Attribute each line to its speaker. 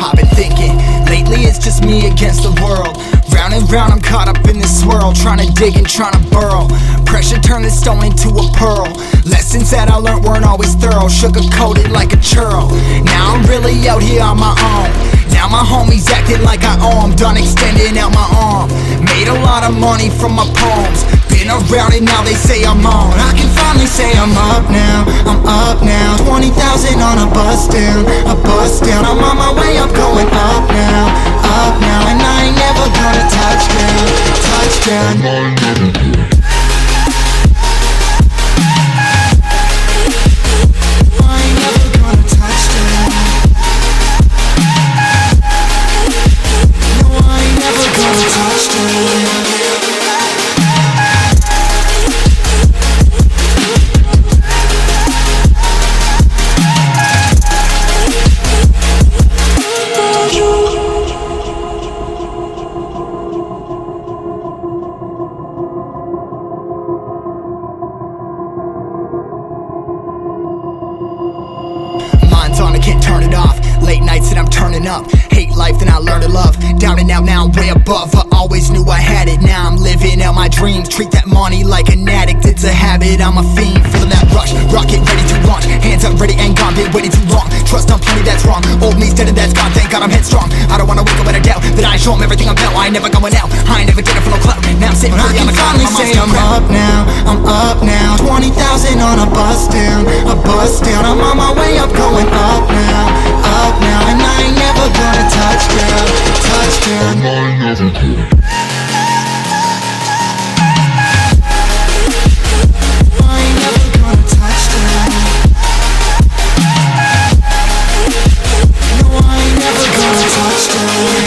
Speaker 1: I've been thinking, lately it's just me against the world. Round and round I'm caught up in this swirl, trying to dig and trying to burrow. Pressure turned this stone into a pearl. Lessons that I learned weren't always thorough, sugar-coated like a churl. Now I'm really out here on my own. Now my homies acting like I owe 'em. Done extending out my arm. Made a lot of money from my poems. Been around it, now they say I'm on. I can finally say I'm up now, I'm up now. 20,000 on a bus down, a bus down. I'm on my way up, going up now, up now. And I ain't never gonna touch down, touch down. I can't turn it off. Late nights and I'm turning up. Hate life, then I learn to love. Down and out, now I'm way above. I always knew I had it, now I'm living out my dreams. Treat that money like an addict, it's a habit, I'm a fiend. Feeling that rush, rocket ready to launch. Hands up, ready and gone, been waiting too long. Trust on plenty, that's wrong. Old me's dead and that's gone, thank God I'm headstrong. I don't wanna wake up with a doubt that I show 'em everything I'm about. I ain't never going out, I ain't never did it for no clout. Now I'm sitting pretty on the cloud. I can finally say I'm up now, I'm up now. 20,000 on a bus down, a bus down. I'm on my way up, going up now, up now. And I ain't never gonna touch down, touch down. And I ain't never gonna. I ain't never gonna touch down. No, I ain't never gonna touch down.